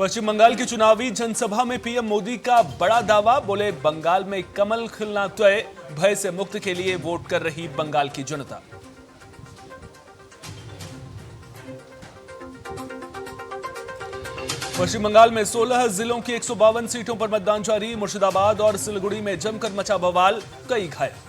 पश्चिम बंगाल की चुनावी जनसभा में पीएम मोदी का बड़ा दावा, बोले बंगाल में कमल खिलना तय, भय से मुक्त के लिए वोट कर रही बंगाल की जनता। पश्चिम बंगाल में 16 जिलों की 152 सीटों पर मतदान जारी, मुर्शिदाबाद और सिलगुड़ी में जमकर मचा बवाल, कई घायल।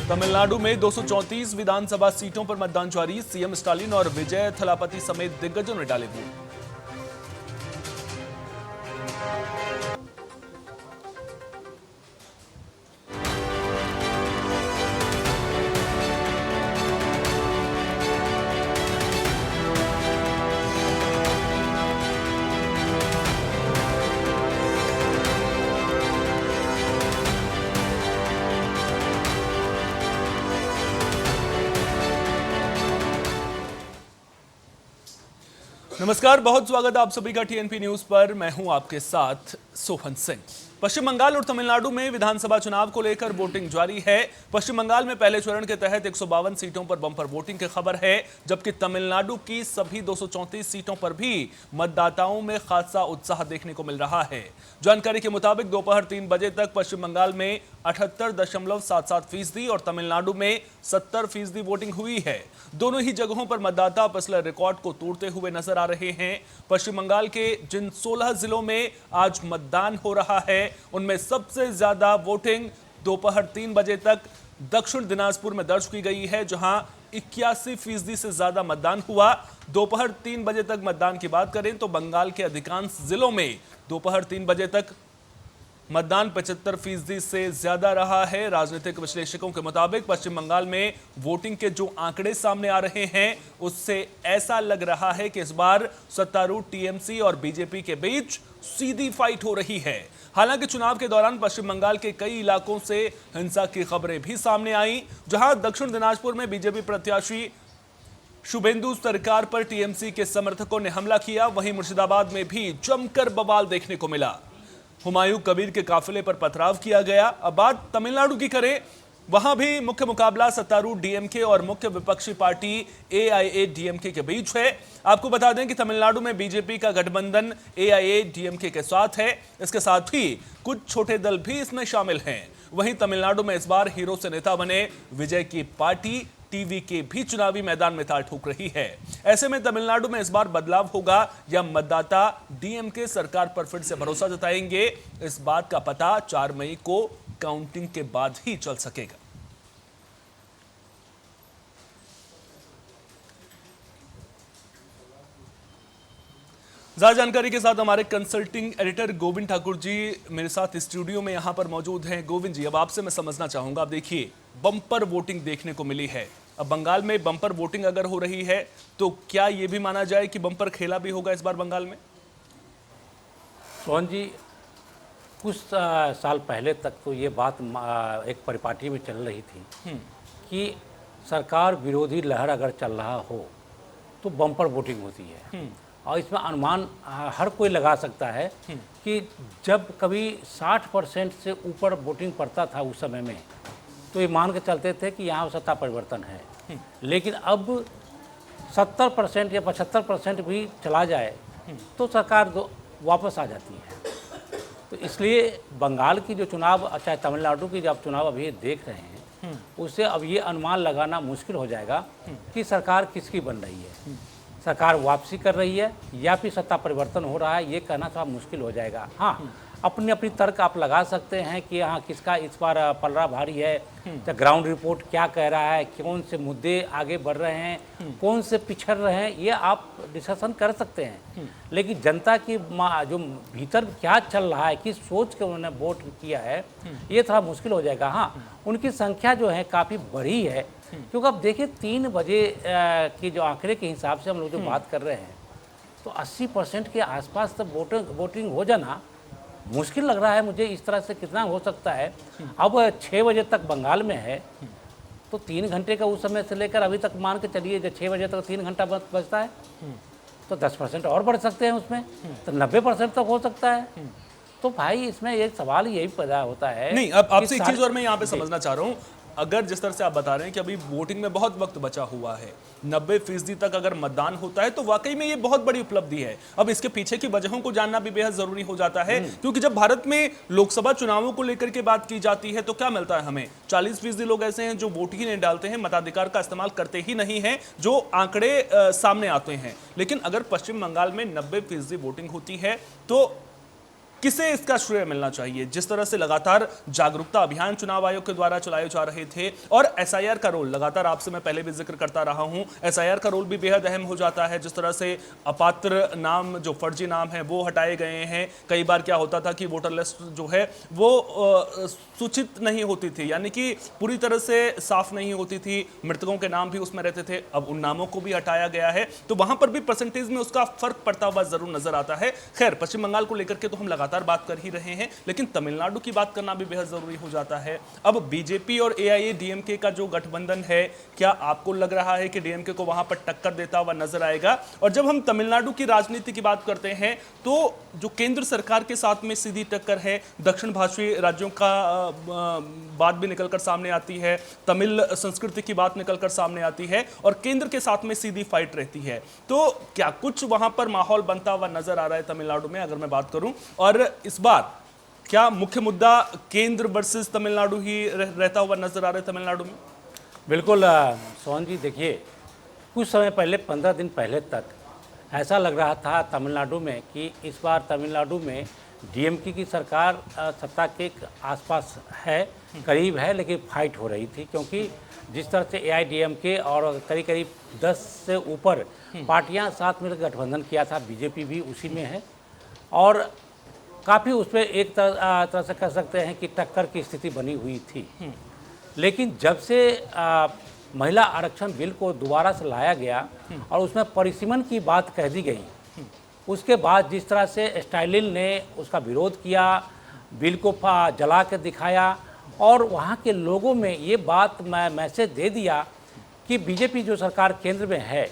तमिलनाडु में 234 विधानसभा सीटों पर मतदान जारी, सीएम स्टालिन और विजय थलापति समेत दिग्गजों ने डाले वोट। नमस्कार, बहुत स्वागत है आप सभी का टीएनपी न्यूज पर। मैं हूं आपके साथ सोहन सिंह। पश्चिम बंगाल और तमिलनाडु में विधानसभा चुनाव को लेकर वोटिंग जारी है। पश्चिम बंगाल में पहले चरण के तहत 152 सीटों पर बम्पर वोटिंग की खबर है, जबकि तमिलनाडु की सभी 234 सीटों पर भी मतदाताओं में खासा उत्साह देखने को मिल रहा है। जानकारी के मुताबिक दोपहर 3 बजे तक पश्चिम बंगाल में 78.77% और तमिलनाडु में 70% वोटिंग हुई है। दोनों ही जगहों पर मतदाता पिछले रिकॉर्ड को तोड़ते हुए नजर आ रहे हैं। पश्चिम बंगाल के जिन 16 जिलों में आज मतदान हो रहा है, उनमें सबसे ज्यादा वोटिंग दोपहर 3 बजे तक दक्षिण दिनाजपुर में दर्ज की गई है, जहां 81% से ज्यादा मतदान हुआ। दोपहर 3 बजे तक मतदान की बात करें तो बंगाल के अधिकांश जिलों में दोपहर 3 बजे तक मतदान 75% से ज्यादा रहा है। राजनीतिक विश्लेषकों के मुताबिक पश्चिम बंगाल में वोटिंग के जो आंकड़े सामने आ रहे हैं, उससे ऐसा लग रहा है कि इस बार सत्तारूढ़ टीएमसी और बीजेपी के बीच सीधी फाइट हो रही है। हालांकि चुनाव के दौरान पश्चिम बंगाल के कई इलाकों से हिंसा की खबरें भी सामने आई, जहां दक्षिण दिनाजपुर में बीजेपी प्रत्याशी शुभेंदु सरकार पर टीएमसी के समर्थकों ने हमला किया। वहीं मुर्शिदाबाद में भी जमकर बवाल देखने को मिला। हुमायूं कबीर के काफिले पर पथराव किया गया। अब बात तमिलनाडु की करें, वहां भी मुख्य मुकाबला सत्तारूढ़ डीएमके और मुख्य विपक्षी पार्टी एआईएडीएमके के बीच है। आपको बता दें कि तमिलनाडु में बीजेपी का गठबंधन एआईएडीएमके के साथ है। इसके साथ ही कुछ छोटे दल भी इसमें शामिल हैं। वहीं तमिलनाडु में इस बार हीरो से नेता बने विजय की पार्टी टीवीके भी चुनावी मैदान में ताल ठोक रही है। ऐसे में तमिलनाडु में इस बार बदलाव होगा या मतदाता डीएमके सरकार पर फिर से भरोसा जताएंगे, इस बात का पता 4 मई को काउंटिंग के बाद ही चल सकेगा। ज्यादा जानकारी के साथ हमारे कंसल्टिंग एडिटर गोविंद ठाकुर जी मेरे साथ स्टूडियो में यहां पर मौजूद हैं। गोविंद जी, अब आपसे मैं समझना चाहूंगा, आप देखिए बम्पर वोटिंग देखने को मिली है। अब बंगाल में बम्पर वोटिंग अगर हो रही है तो क्या यह भी माना जाए कि बम्पर खेला भी होगा इस बार बंगाल में? सोहन जी, कुछ साल पहले तक तो ये बात एक परिपाटी में चल रही थी कि सरकार विरोधी लहर अगर चल रहा हो तो बम्पर वोटिंग होती है। और इसमें अनुमान हर कोई लगा सकता है कि जब कभी 60% से ऊपर वोटिंग पड़ता था उस समय में, तो ये मान के चलते थे कि यहाँ सत्ता परिवर्तन है। लेकिन अब 70% या 75% भी चला जाए तो सरकार वापस आ जाती है। तो इसलिए बंगाल की जो चुनाव, चाहे तमिलनाडु की जब चुनाव अभी देख रहे हैं, उससे अब ये अनुमान लगाना मुश्किल हो जाएगा कि सरकार किसकी बन रही है। सरकार वापसी कर रही है या फिर सत्ता परिवर्तन हो रहा है, ये कहना थोड़ा मुश्किल हो जाएगा। हाँ, अपनी अपनी तर्क आप लगा सकते हैं कि हाँ किसका इस बार पलड़ा भारी है, तो ग्राउंड रिपोर्ट क्या कह रहा है, कौन से मुद्दे आगे बढ़ रहे हैं, कौन से पिछड़ रहे हैं, ये आप डिस्कशन कर सकते हैं। लेकिन जनता की जो भीतर क्या चल रहा है, किस सोच के उन्होंने वोट किया है, ये थोड़ा मुश्किल हो जाएगा। हाँ, उनकी संख्या जो है काफ़ी बड़ी है, क्योंकि अब देखिए 3 बजे की जो आंकड़े के हिसाब से हम लोग जो बात कर रहे हैं, तो 80% के आसपास तक वोटिंग हो जाना मुश्किल लग रहा है मुझे। इस तरह से कितना हो सकता है? अब 6 बजे तक बंगाल में है, तो 3 घंटे का उस समय से लेकर अभी तक मान के चलिए, जब 6 बजे तक 3 घंटा बचता है तो 10% और बढ़ सकते हैं उसमें, तो 90% तक हो सकता है। तो भाई इसमें एक सवाल यही पैदा होता है। नहीं, अब आपसे एक चीज और मैं यहाँ पे समझना चाह रहा हूँ, अगर जिस तरह से आप बता रहे हैं कि अभी वोटिंग में बहुत वक्त बचा हुआ है, 90% तक अगर मतदान होता है तो वाकई में ये बहुत बड़ी उपलब्धि है। अब इसके पीछे की वजहों को जानना भी बेहद जरूरी हो जाता है, क्योंकि जब भारत में लोकसभा चुनावों को लेकर के बात की जाती है तो क्या मिलता है हमें? 40% लोग ऐसे हैं जो वोट ही नहीं डालते हैं, मताधिकार का इस्तेमाल करते ही नहीं है, जो आंकड़े सामने आते हैं। लेकिन अगर पश्चिम बंगाल में 90% वोटिंग होती है तो किसे इसका श्रेय मिलना चाहिए? जिस तरह से लगातार जागरूकता अभियान चुनाव आयोग के द्वारा चलाए जा रहे थे और एसआईआर का रोल लगातार, आपसे मैं पहले भी जिक्र करता रहा हूं, एसआईआर का रोल भी बेहद अहम हो जाता है। जिस तरह से अपात्र नाम, जो फर्जी नाम है वो हटाए गए हैं। कई बार क्या होता था कि वोटर लिस्ट जो है वो सूचित नहीं होती थी, यानी कि पूरी तरह से साफ नहीं होती थी, मृतकों के नाम भी उसमें रहते थे। अब उन नामों को भी हटाया गया है, तो वहां पर भी परसेंटेज में उसका फर्क पड़ता हुआ जरूर नजर आता है। खैर, पश्चिम बंगाल को लेकर के तो हम लगातार बात कर ही रहे हैं, लेकिन तमिलनाडु की बात करना भी बेहद जरूरी हो जाता है। अब बीजेपी और एआईएडीएमके का जो गठबंधन है, क्या आपको लग रहा है कि डीएमके को वहां पर टक्कर देता हुआ नजर आएगा? और जब हम तमिलनाडु की राजनीति की बात करते हैं तो जो केंद्र सरकार के साथ में सीधी टक्कर है, दक्षिण भाषी राज्यों का बात भी निकलकर सामने आती है, तमिल संस्कृति की बात निकलकर सामने आती है और केंद्र के साथ में सीधी फाइट रहती है, तो क्या कुछ वहां पर माहौल बनता हुआ नजर आ रहा है तमिलनाडु में, अगर मैं बात करूं? और इस बार क्या मुख्य मुद्दा केंद्र वर्सेस तमिलनाडु ही रहता हुआ नजर आ रहा है तमिलनाडु में? बिल्कुल सोहन जी, देखिए कुछ समय पहले, 15 दिन पहले तक ऐसा लग रहा था तमिलनाडु में कि इस बार तमिलनाडु में डीएमके की सरकार सत्ता के आसपास है, करीब है, लेकिन फाइट हो रही थी। क्योंकि जिस तरह से एआईडीएमके और करीब करीब 10 से ऊपर पार्टियां साथ मिलकर गठबंधन किया था, बीजेपी भी उसी में है, और काफ़ी उसमें एक तरह से कह सकते हैं कि टक्कर की स्थिति बनी हुई थी। लेकिन जब से महिला आरक्षण बिल को दोबारा से लाया गया और उसमें परिसीमन की बात कह दी गई, उसके बाद जिस तरह से स्टालिन ने उसका विरोध किया, बिल को जला के दिखाया और वहाँ के लोगों में ये बात मैसेज दे दिया कि बीजेपी जो सरकार केंद्र में है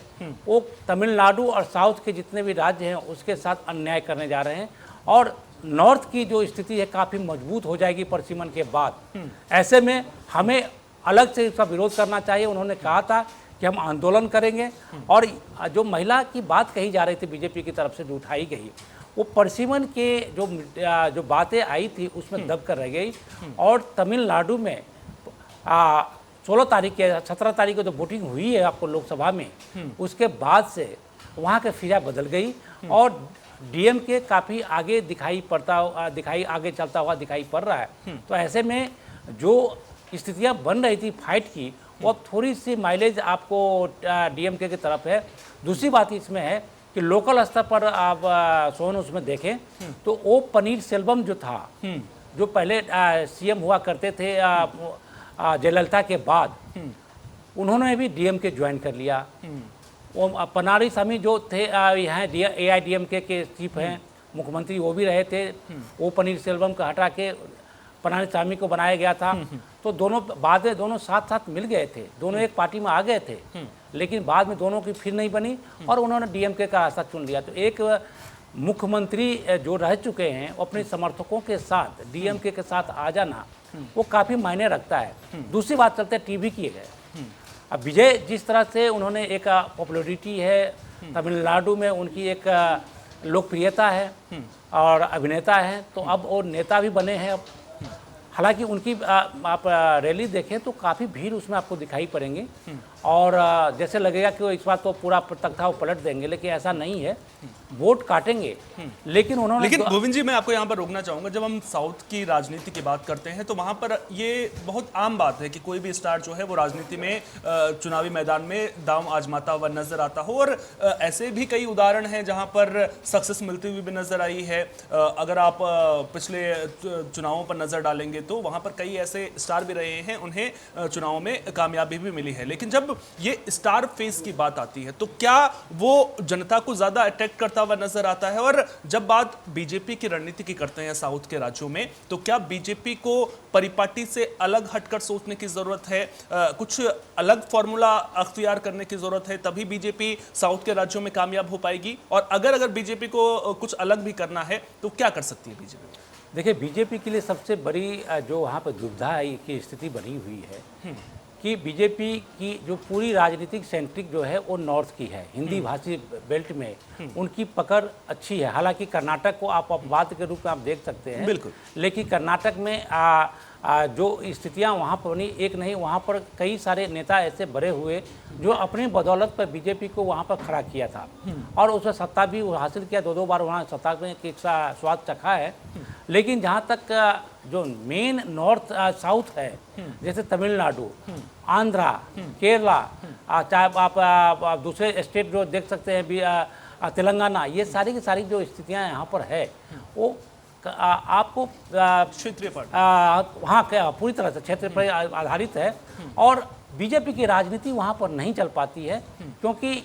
वो तमिलनाडु और साउथ के जितने भी राज्य हैं उसके साथ अन्याय करने जा रहे हैं और नॉर्थ की जो स्थिति है काफ़ी मजबूत हो जाएगी परिसीमन के बाद। ऐसे में हमें अलग से इसका विरोध करना चाहिए। उन्होंने कहा था कि हम आंदोलन करेंगे और जो महिला की बात कही जा रही थी बीजेपी की तरफ से जो उठाई गई, वो परिसीमन के जो बातें आई थी उसमें दब कर रह गई। और तमिलनाडु में 16 तारीख के 17 तारीख को जो वोटिंग हुई है आपको लोकसभा में, उसके बाद से वहाँ के फिजा बदल गई और डीएमके काफ़ी आगे आगे चलता हुआ दिखाई पड़ रहा है। तो ऐसे में जो स्थितियां बन रही थी फाइट की, वो अब थोड़ी सी माइलेज आपको डीएमके की तरफ है। दूसरी बात इसमें है कि लोकल स्तर पर आप सोन उसमें देखें तो ओ पनीर सेल्वम जो था, जो पहले सीएम हुआ करते थे जयललिता के बाद, उन्होंने भी डीएमके ज्वाइन कर लिया। वो पनारीसामी जो थे यहाँ एआईडीएमके के चीफ हैं, मुख्यमंत्री वो भी रहे थे। वो पनीर सेल्वम का हटा के पनारीसामी को बनाया गया था। तो दोनों बाद में दोनों साथ साथ मिल गए थे, दोनों एक पार्टी में आ गए थे, लेकिन बाद में दोनों की फिर नहीं बनी और उन्होंने डीएमके का रास्ता चुन लिया। तो एक मुख्यमंत्री जो रह चुके हैं अपने समर्थकों के साथ डीएमके के साथ आ जाना वो काफ़ी मायने रखता है। दूसरी बात चलते टीवी की है। अब विजय जिस तरह से उन्होंने एक पॉपुलैरिटी है, तमिलनाडु में उनकी एक लोकप्रियता है और अभिनेता है, तो अब वो नेता भी बने हैं। अब हालांकि उनकी आप रैली देखें तो काफ़ी भीड़ उसमें आपको दिखाई पड़ेंगे और जैसे लगेगा कि वो इस बार तो पूरा तख्ता वो पलट देंगे, लेकिन ऐसा नहीं है, वोट काटेंगे। लेकिन गोविंद जी, मैं आपको यहाँ पर रोकना चाहूंगा। जब हम साउथ की राजनीति की बात करते हैं तो वहाँ पर ये बहुत आम बात है कि कोई भी स्टार जो है वो राजनीति में चुनावी मैदान में दांव आजमाता हुआ नजर आता हो, और ऐसे भी कई उदाहरण हैं जहाँ पर सक्सेस मिलती हुई भी नजर आई है। अगर आप पिछले चुनावों पर नजर डालेंगे तो वहाँ पर कई ऐसे स्टार भी रहे हैं, उन्हें चुनावों में कामयाबी भी मिली है। लेकिन जब ये स्टार फेस की बात आती है तो क्या वो जनता को ज्यादा अट्रैक्ट करता हुआ नजर आता है? और जब बात बीजेपी की रणनीति की करते हैं साउथ के राज्यों में, तो क्या बीजेपी को परिपाटी से अलग हटकर सोचने की जरूरत है, कुछ अलग फॉर्मूला अख्तियार करने की जरूरत है, तभी बीजेपी साउथ के राज्यों में कामयाब हो पाएगी? और अगर बीजेपी को कुछ अलग भी करना है तो क्या कर सकती है बीजेपी? देखिए, बीजेपी के लिए सबसे बड़ी जो वहाँ पर दुविधा की स्थिति बनी हुई है कि बीजेपी की जो पूरी राजनीतिक सेंट्रिक जो है वो नॉर्थ की है, हिंदी भाषी बेल्ट में उनकी पकड़ अच्छी है। हालांकि कर्नाटक को आप अपवाद के रूप में आप देख सकते हैं, बिल्कुल। लेकिन कर्नाटक में जो स्थितियां वहाँ पर बनी, एक नहीं, वहाँ पर कई सारे नेता ऐसे बड़े हुए जो अपनी बदौलत पर बीजेपी को वहाँ पर खड़ा किया था और उसमें सत्ता भी हासिल किया, दो बार वहाँ सत्ता में एक स्वाद चखा है। लेकिन जहाँ तक जो मेन नॉर्थ साउथ है, जैसे तमिलनाडु, आंध्रा, केरला, चाहे आप दूसरे स्टेट जो देख सकते हैं, तेलंगाना, ये सारी की सारी जो स्थितियाँ यहाँ पर है वो आपको क्षेत्रीय पार्टी, हाँ, क्या पूरी तरह से क्षेत्र पर आधारित है और बीजेपी की राजनीति वहाँ पर नहीं चल पाती है, क्योंकि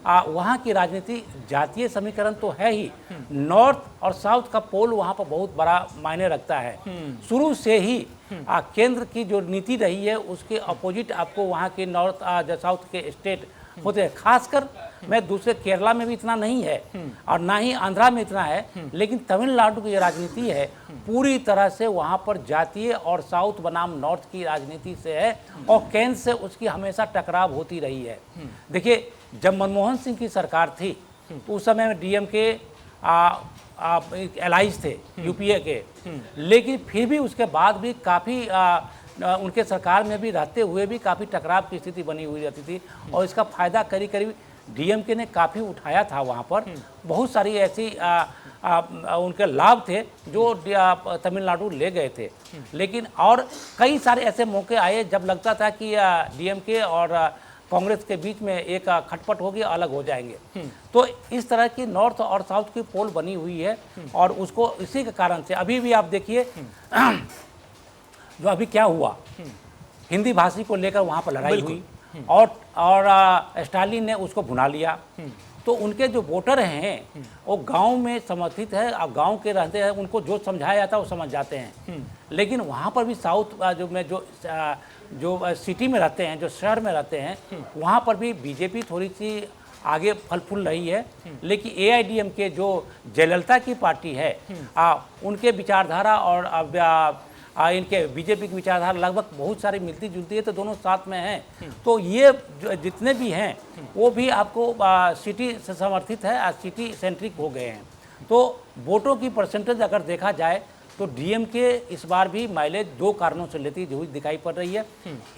वहाँ की राजनीति जातीय समीकरण तो है ही, नॉर्थ और साउथ का पोल वहाँ पर बहुत बड़ा मायने रखता है। शुरू से ही केंद्र की जो नीति रही है उसके अपोजिट आपको वहाँ के नॉर्थ साउथ के स्टेट होते हैं। खासकर मैं दूसरे केरला में भी इतना नहीं है और ना ही आंध्रा में इतना है, लेकिन तमिलनाडु की राजनीति है पूरी तरह से वहाँ पर जातीय और साउथ बनाम नॉर्थ की राजनीति से है और केंद्र से उसकी हमेशा टकराव होती रही है। देखिए, जब मनमोहन सिंह की सरकार थी तो उस समय में डीएमके एलाइज थे यूपीए के, लेकिन फिर भी उसके बाद भी काफ़ी उनके सरकार में भी रहते हुए भी काफ़ी टकराव की स्थिति बनी हुई रहती थी और इसका फायदा करीब करीब डीएमके ने काफ़ी उठाया था। वहाँ पर बहुत सारी ऐसी उनके लाभ थे जो तमिलनाडु ले गए थे, लेकिन और कई सारे ऐसे मौके आए जब लगता था कि डीएमके और कांग्रेस के बीच में एक खटपट होगी, अलग हो जाएंगे। तो इस तरह की नॉर्थ और साउथ की पोल बनी हुई है और उसको इसी के कारण से अभी भी आप देखिए जो अभी क्या हुआ, हिंदी भाषी को लेकर वहाँ पर लड़ाई हुई और स्टालिन ने उसको भुना लिया। तो उनके जो वोटर हैं वो गांव में समर्थित है, अब गांव के रहते हैं, उनको जो समझाया जाता है वो समझ जाते हैं। लेकिन वहाँ पर भी साउथ जो सिटी में रहते हैं, जो शहर में रहते हैं, वहाँ पर भी बीजेपी थोड़ी सी आगे फल फूल रही है। लेकिन एआईडीएमके जो जयललिता की पार्टी है, उनके विचारधारा और इनके बीजेपी की विचारधारा लगभग बहुत सारी मिलती जुलती है, तो दोनों साथ में हैं। तो ये जितने भी हैं वो भी आपको सिटी से समर्थित है, सिटी सेंट्रिक हो गए हैं। तो वोटों की परसेंटेज अगर देखा जाए तो डीएमके इस बार भी माइलेज दो कारणों से लेती हुई दिखाई पड़ रही है।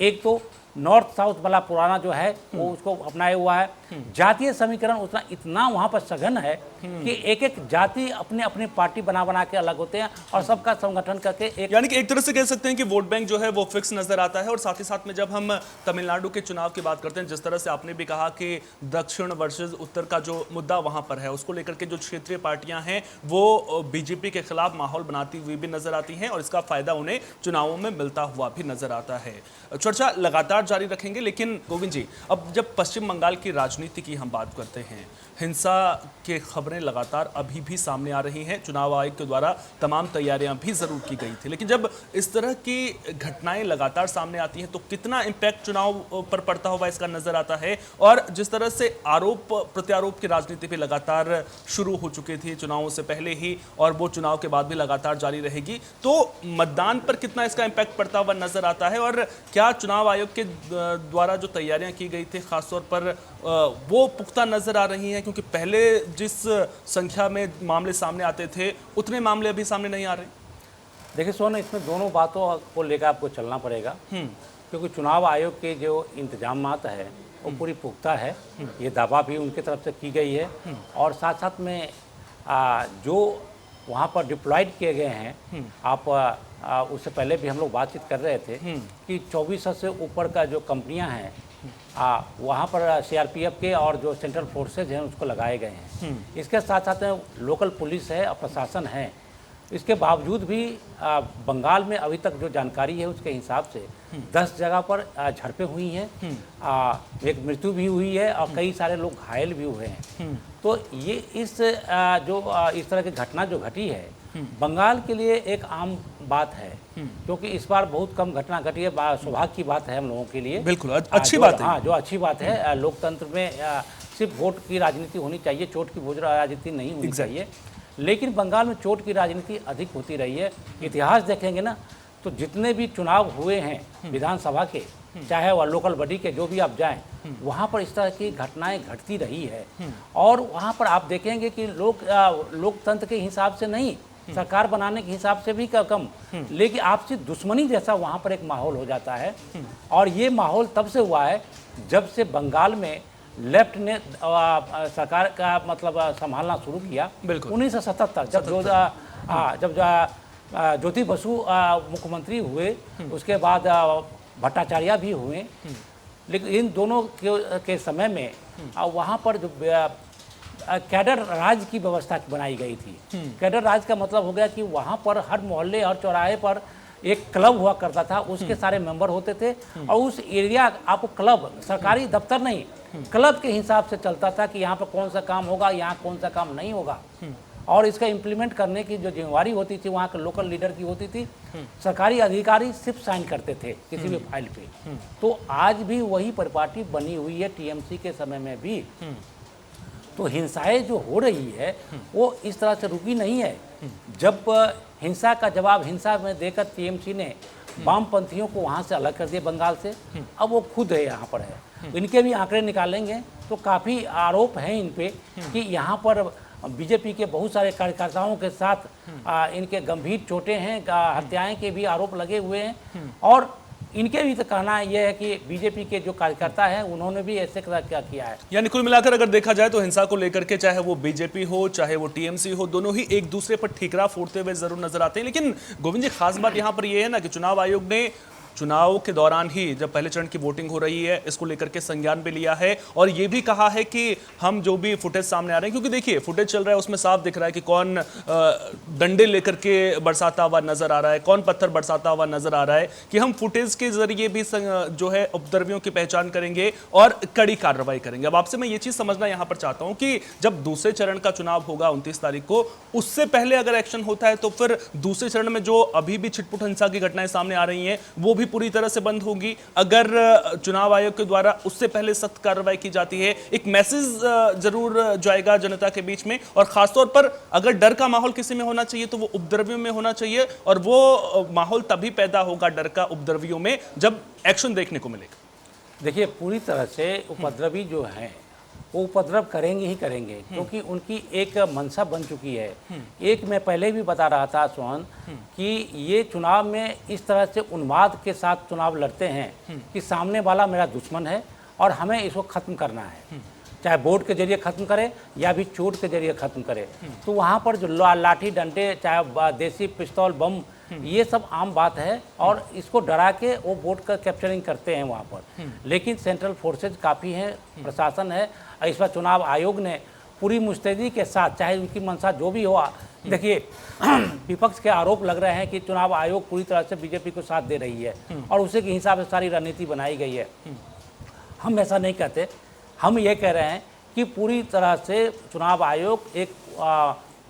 एक तो नॉर्थ साउथ वाला पुराना जो है वो उसको अपनाया हुआ है, जातीय समीकरण उतना इतना वहाँ पर सघन है कि एक एक जाति अपने अपने पार्टी बना के अलग होते हैं और सबका संगठन करके एक, यानी कि एक तरह से कह सकते हैं कि वोट बैंक जो है वो फिक्स नजर आता है। और साथ ही साथ में जब हम तमिलनाडु के चुनाव की बात करते हैं, जिस तरह से आपने भी कहा कि दक्षिण वर्सेस उत्तर का जो मुद्दा वहां पर है, उसको लेकर के जो क्षेत्रीय पार्टियां हैं वो बीजेपी के खिलाफ माहौल बनाती हुई भी नजर आती हैं और इसका फायदा उन्हें चुनावों में मिलता हुआ भी नजर आता है। चर्चा लगातार जारी रखेंगे, लेकिन गोविंद जी, अब जब पश्चिम बंगाल की राजनीति की हम बात करते हैं, हिंसा के खबरें लगातार अभी भी सामने आ रही हैं। चुनाव आयोग के द्वारा तमाम तैयारियां भी जरूर की गई थी, लेकिन जब इस तरह की घटनाएं लगातार सामने आती हैं तो कितना इम्पैक्ट चुनाव पर पड़ता हुआ इसका नजर आता है। और जिस तरह से आरोप प्रत्यारोप की राजनीति भी लगातार शुरू हो चुकी थी चुनावों से पहले ही, और वो चुनाव के बाद भी लगातार जारी रहेगी, तो मतदान पर कितना इसका इम्पैक्ट पड़ता हुआ नजर आता है। और क्या चुनाव आयोग के द्वारा जो तैयारियां की गई थी खासतौर पर वो पुख्ता नजर आ रही हैं, क्योंकि पहले जिस संख्या में मामले सामने आते थे उतने मामले अभी सामने नहीं आ रहे। देखिए सोना, इसमें दोनों बातों को लेकर आपको चलना पड़ेगा, क्योंकि चुनाव आयोग के जो इंतजामात है वो पूरी पुख्ता है, ये दावा भी उनकी तरफ से की गई है। और साथ साथ में जो वहाँ पर डिप्लॉयड किए गए हैं, आप उससे पहले भी हम लोग बातचीत कर रहे थे कि 2400 से ऊपर का जो कंपनियां हैं वहाँ पर सीआरपीएफ के और जो सेंट्रल फोर्सेज हैं उसको लगाए गए हैं। इसके साथ साथ में लोकल पुलिस है और प्रशासन है। इसके बावजूद भी बंगाल में अभी तक जो जानकारी है उसके हिसाब से 10 जगह पर झड़पें हुई हैं, एक मृत्यु भी हुई है और कई सारे लोग घायल भी हुए हैं। तो ये इस तरह की घटना जो घटी है बंगाल के लिए एक आम बात है, क्योंकि इस बार बहुत कम घटना घटी है। सौभाग्य की बात है हम लोगों के लिए, बिल्कुल अच्छी बात है। हाँ, जो अच्छी बात है, लोकतंत्र में सिर्फ वोट की राजनीति होनी चाहिए, चोट की राजनीति नहीं होनी चाहिए। लेकिन बंगाल में चोट की राजनीति अधिक होती रही है। इतिहास देखेंगे ना तो जितने भी चुनाव हुए हैं विधानसभा के, चाहे वह लोकल बॉडी के, जो भी आप जाएं, वहाँ पर इस तरह की घटनाएं घटती रही है। और वहाँ पर आप देखेंगे कि लोकतंत्र के हिसाब से नहीं, सरकार बनाने के हिसाब से भी कम, लेकिन आपसी दुश्मनी जैसा वहाँ पर एक माहौल हो जाता है। और ये माहौल तब से हुआ है जब से बंगाल में लेफ्ट ने सरकार का मतलब संभालना शुरू किया 1977 जब ज्योति बसु मुख्यमंत्री हुए, उसके बाद भट्टाचार्य भी हुए। लेकिन इन दोनों के समय में वहाँ पर जो कैडर राज की व्यवस्था बनाई गई थी। कैडर राज का मतलब हो गया कि वहाँ पर हर मोहल्ले हर चौराहे पर एक क्लब हुआ करता था, उसके सारे मेंबर होते थे और उस एरिया आपको क्लब, सरकारी दफ्तर नहीं, क्लब के हिसाब से चलता था कि यहाँ पर कौन सा काम होगा, यहाँ कौन सा काम नहीं होगा। और इसका इम्प्लीमेंट करने की जो जिम्मेवारी होती थी वहाँ के लोकल लीडर की होती थी। सरकारी अधिकारी सिर्फ साइन करते थे किसी भी फाइल पे। तो आज भी वही परिपाटी बनी हुई है टीएमसी के समय में भी। तो हिंसाएं जो हो रही है वो इस तरह से रुकी नहीं है। जब हिंसा का जवाब हिंसा में देकर टीएमसी ने वामपंथियों को वहाँ से अलग कर दिया बंगाल से, अब वो खुद है यहाँ पर है। इनके भी आंकड़े निकालेंगे तो काफ़ी आरोप हैं इन पे कि यहाँ पर बीजेपी के बहुत सारे कार्यकर्ताओं के साथ इनके गंभीर चोटें हैं, हत्याएं के भी आरोप लगे हुए हैं। और इनके भी तो कहना यह है कि बीजेपी के जो कार्यकर्ता हैं उन्होंने भी ऐसे क्या किया है। यानी कुल मिलाकर अगर देखा जाए तो हिंसा को लेकर के चाहे वो बीजेपी हो चाहे वो टीएमसी हो, दोनों ही एक दूसरे पर ठीकरा फोड़ते हुए जरूर नजर आते हैं। लेकिन गोविंद जी, खास बात यहाँ पर यह है ना कि चुनाव आयोग ने चुनाव के दौरान ही जब पहले चरण की वोटिंग हो रही है इसको लेकर के संज्ञान भी लिया है और ये भी कहा है कि हम जो भी फुटेज सामने आ रहे हैं, क्योंकि देखिए फुटेज चल रहा है उसमें साफ दिख रहा है कि कौन डंडे लेकर के बरसाता हुआ नजर आ रहा है, कौन पत्थर बरसाता हुआ नजर आ रहा है, कि हम फुटेज के जरिए भी जो है उपद्रवियों की पहचान करेंगे और कड़ी कार्रवाई करेंगे। अब आपसे मैं ये चीज समझना यहां पर चाहता हूं कि जब दूसरे चरण का चुनाव होगा 29 तारीख को, उससे पहले अगर एक्शन होता है तो फिर दूसरे चरण में जो अभी भी छिटपुट हिंसा की घटनाएं सामने आ रही हैं वो भी पूरी तरह से बंद होगी। अगर चुनाव आयोग के द्वारा उससे पहले सख्त कार्रवाई की जाती है, एक मैसेज जरूर जाएगा जनता के बीच में। और खासतौर पर अगर डर का माहौल किसी में होना चाहिए तो वो उपद्रवियों में होना चाहिए, और वो माहौल तभी पैदा होगा डर का उपद्रवियों में जब एक्शन देखने को मिलेगा। देखिए, पूरी तरह से उपद्रवी जो हैं वो उपद्रव करेंगे ही करेंगे, क्योंकि उनकी एक मंशा बन चुकी है। एक मैं पहले भी बता रहा था सोहन कि ये चुनाव में इस तरह से उन्माद के साथ चुनाव लड़ते हैं कि सामने वाला मेरा दुश्मन है और हमें इसको ख़त्म करना है, चाहे वोट के जरिए ख़त्म करे या भी चोट के जरिए ख़त्म करे। तो वहाँ पर जो लाठी डंडे, चाहे देसी पिस्तौल, बम, ये सब आम बात है और इसको डरा के वो वोट का कैप्चरिंग करते हैं वहाँ पर। लेकिन सेंट्रल फोर्सेज काफ़ी हैं, प्रशासन है। इस बार चुनाव आयोग ने पूरी मुस्तैदी के साथ, चाहे उनकी मंशा जो भी हो, देखिए विपक्ष के आरोप लग रहे हैं कि चुनाव आयोग पूरी तरह से बीजेपी को साथ दे रही है और उसी के हिसाब से सारी रणनीति बनाई गई है। हम ऐसा नहीं कहते, हम ये कह रहे हैं कि पूरी तरह से चुनाव आयोग एक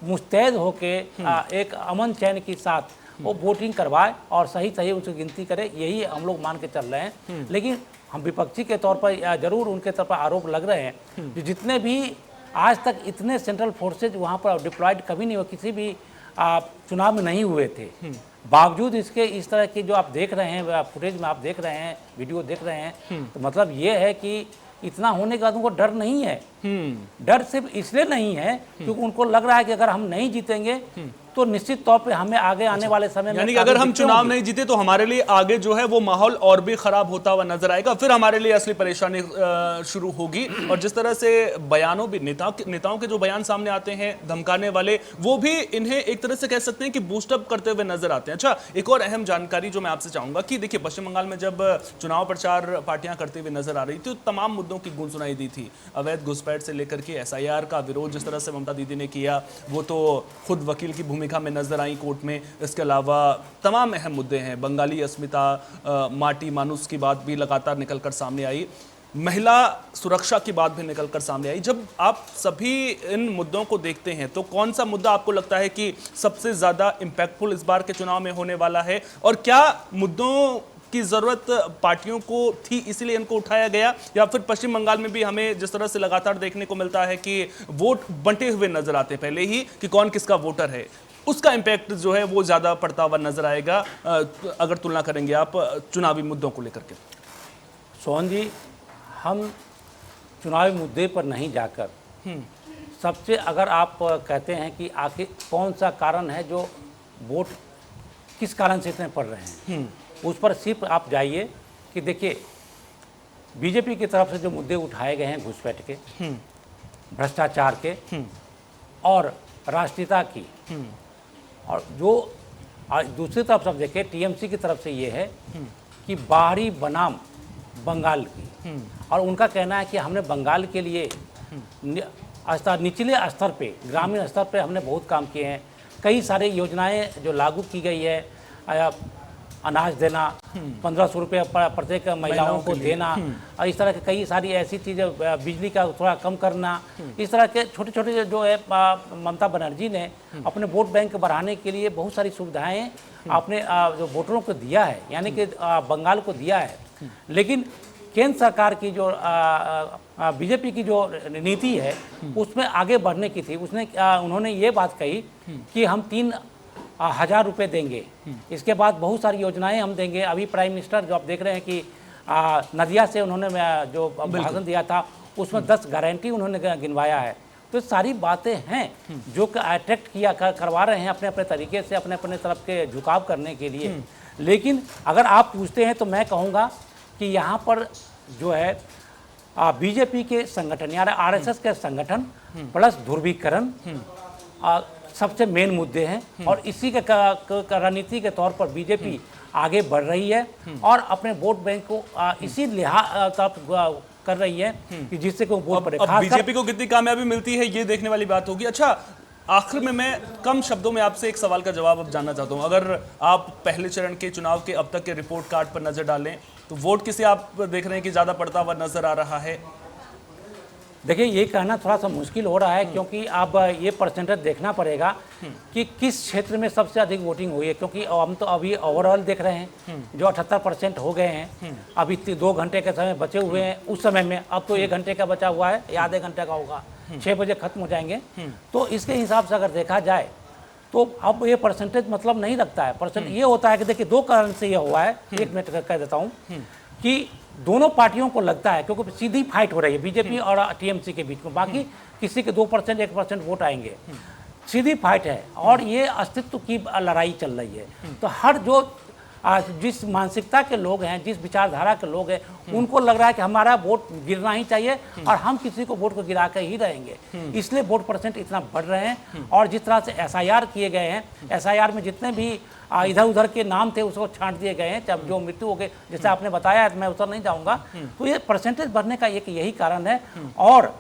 मुस्तैद होके एक अमन चैन के साथ वो वोटिंग करवाए और सही सही उनकी गिनती करे, यही हम लोग मान के चल रहे हैं। लेकिन हम विपक्षी के तौर पर जरूर उनके तरफ आरोप लग रहे हैं कि जितने भी आज तक इतने सेंट्रल फोर्सेज वहाँ पर डिप्लॉयड कभी नहीं हुए, किसी भी चुनाव में नहीं हुए थे। बावजूद इसके इस तरह की जो आप देख रहे हैं फुटेज में, आप देख रहे हैं, वीडियो देख रहे हैं, तो मतलब ये है कि इतना होने के बाद उनको डर नहीं है। डर सिर्फ इसलिए नहीं है क्योंकि उनको लग रहा है कि अगर हम नहीं जीतेंगे तो निश्चित तौर पे हमें आगे आने वाले समय में, यानी कि अगर हम चुनाव नहीं जीते तो हमारे लिए आगे जो है वो माहौल और भी खराब होता हुआ नजर आएगा, फिर हमारे लिए असली परेशानी शुरू होगी। और जिस तरह से बयानों भी नेताओं के जो बयान सामने आते हैं धमकाने वाले, वो भी इन्हें एक तरह से कह सकते हैं कि बूस्टअप करते हुए नजर आते हैं। अच्छा, एक और अहम जानकारी जो मैं आपसे चाहूंगा कि देखिए पश्चिम बंगाल में जब चुनाव प्रचार पार्टियां करते हुए नजर आ रही थी तो तमाम मुद्दों की गूंज सुनाई दी थी। अवैध घुसपैठ से लेकर के SIR का विरोध जिस तरह से ममता दीदी ने किया, वो तो खुद वकील की भूमिका में नजर आई कोर्ट में। इसके अलावा तमाम अहम मुद्दे हैं, बंगाली अस्मिता, माटी मानुस की बात भी लगातार निकलकर सामने आई, महिला सुरक्षा की बात भी निकलकर सामने आई। जब आप सभी इन मुद्दों को देखते हैं तो कौन सा मुद्दा आपको लगता है कि सबसे ज्यादा इंपैक्टफुल इस बार के चुनाव में होने वाला है, और क्या मुद्दों की जरूरत पार्टियों को थी इसीलिए इनको उठाया गया, या फिर पश्चिम बंगाल में भी हमें जिस तरह से लगातार देखने को मिलता है कि वोट बंटे हुए नजर आते पहले ही कि कौन किसका वोटर है, उसका इंपैक्ट जो है वो ज्यादा पड़ता हुआ नजर आएगा अगर तुलना करेंगे आप चुनावी मुद्दों को लेकर के? सोहन जी, हम चुनावी मुद्दे पर नहीं जाकर सबसे अगर आप कहते हैं कि आखिर कौन सा कारण है जो वोट किस कारण से इतने पड़ रहे हैं, उस पर सिर्फ आप जाइए कि देखिए बीजेपी की तरफ से जो मुद्दे उठाए गए हैं घुसपैठ के, भ्रष्टाचार के और राष्ट्रीयता की, और जो दूसरी तरफ सब देखें टीएमसी की तरफ से ये है कि बाहरी बनाम बंगाल की, और उनका कहना है कि हमने बंगाल के लिए निचले स्तर पे, ग्रामीण स्तर पे हमने बहुत काम किए हैं। कई सारे योजनाएं जो लागू की गई है, अनाज देना, 1500 रुपये प्रत्येक महिलाओं को देना, और इस तरह की कई सारी ऐसी चीज़ें, बिजली का थोड़ा कम करना, इस तरह के छोटे छोटे जो है ममता बनर्जी ने अपने वोट बैंक बढ़ाने के लिए बहुत सारी सुविधाएं अपने जो वोटरों को दिया है, यानी कि बंगाल को दिया है। लेकिन केंद्र सरकार की जो बीजेपी की जो नीति है उसमें आगे बढ़ने की थी। उन्होंने ये बात कही कि हम 3,000 रुपये देंगे, इसके बाद बहुत सारी योजनाएं हम देंगे। अभी प्राइम मिनिस्टर जो आप देख रहे हैं कि नदिया से उन्होंने जो भाषण दिया था उसमें 10 गारंटी उन्होंने गिनवाया है। तो सारी बातें हैं जो कि अट्रैक्ट करवा रहे हैं अपने अपने तरीके से, अपने अपने तरफ के झुकाव करने के लिए। लेकिन अगर आप पूछते हैं तो मैं कहूँगा कि यहाँ पर जो है बीजेपी के संगठन यानी आरएसएस के संगठन प्लस ध्रुवीकरण सबसे मेन मुद्दे हैं, और इसी के रणनीति के तौर पर बीजेपी आगे बढ़ रही है और अपने वोट बैंक को इसी लिहाज कर रही है कि जिससे को वोट पड़े। बीजेपी को कितनी कामयाबी मिलती है ये देखने वाली बात होगी। अच्छा, आखिर में मैं कम शब्दों में आपसे एक सवाल का जवाब अब जानना चाहता हूं। अगर आप पहले चरण के चुनाव के अब तक के रिपोर्ट कार्ड पर नजर डालें तो वोट किसे आप देख रहे हैं कि ज्यादा पड़ता हुआ नजर आ रहा है? देखिए, ये कहना थोड़ा सा मुश्किल हो रहा है क्योंकि अब ये परसेंटेज देखना पड़ेगा कि किस क्षेत्र में सबसे अधिक वोटिंग हुई है, क्योंकि हम तो अभी ओवरऑल देख रहे हैं जो 78% हो गए हैं। अभी 2 घंटे के समय बचे हुए हैं, उस समय में अब तो 1 घंटे का बचा हुआ है या आधे घंटे का होगा, 6 बजे खत्म हो जाएंगे। तो इसके हिसाब से अगर देखा जाए तो अब ये परसेंटेज मतलब नहीं रखता है। परसेंट ये होता है कि देखिए 2 कारण से ये हुआ है, एक मिनट कह देता हूँ कि दोनों पार्टियों को लगता है क्योंकि सीधी फाइट हो रही है बीजेपी और टीएमसी के बीच में, बाकी किसी के 2% 1% वोट आएंगे, सीधी फाइट है और ये अस्तित्व की लड़ाई चल रही है। तो हर जो जिस मानसिकता के लोग हैं, जिस विचारधारा के लोग हैं, उनको लग रहा है कि हमारा वोट गिरना ही चाहिए और हम किसी को वोट को गिरा कर ही रहेंगे, इसलिए वोट परसेंट इतना बढ़ रहे हैं। और जिस तरह से एसआईआर किए गए हैं, एसआईआर में जितने भी इधर उधर के नाम थे उसको छांट दिए गए हैं, जब जो मृत्यु हो गए जैसे आपने बताया, मैं उधर नहीं जाऊँगा। तो ये परसेंटेज बढ़ने का एक यही कारण है। और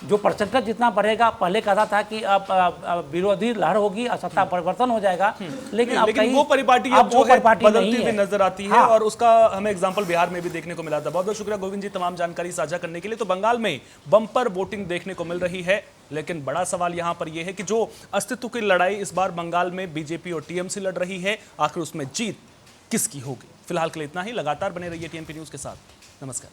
जो परसेंटेज जितना बढ़ेगा, पहले कहा था कि अब विरोधी लहर होगी और सत्ता परिवर्तन हो जाएगा, लेकिन वो परिपाटी अब जो है बदलती हुई नजर आती है। हाँ। और उसका हमें एग्जांपल बिहार में भी देखने को मिला था। बहुत बहुत शुक्रिया गोविंद जी तमाम जानकारी साझा करने के लिए। तो बंगाल में बम्पर वोटिंग देखने को मिल रही है, लेकिन बड़ा सवाल यहां पर यह है कि जो अस्तित्व की लड़ाई इस बार बंगाल में बीजेपी और टीएमसी लड़ रही है, आखिर उसमें जीत किसकी होगी? फिलहाल के लिए इतना ही। लगातार बने रहिए टीएमपी न्यूज के साथ। नमस्कार।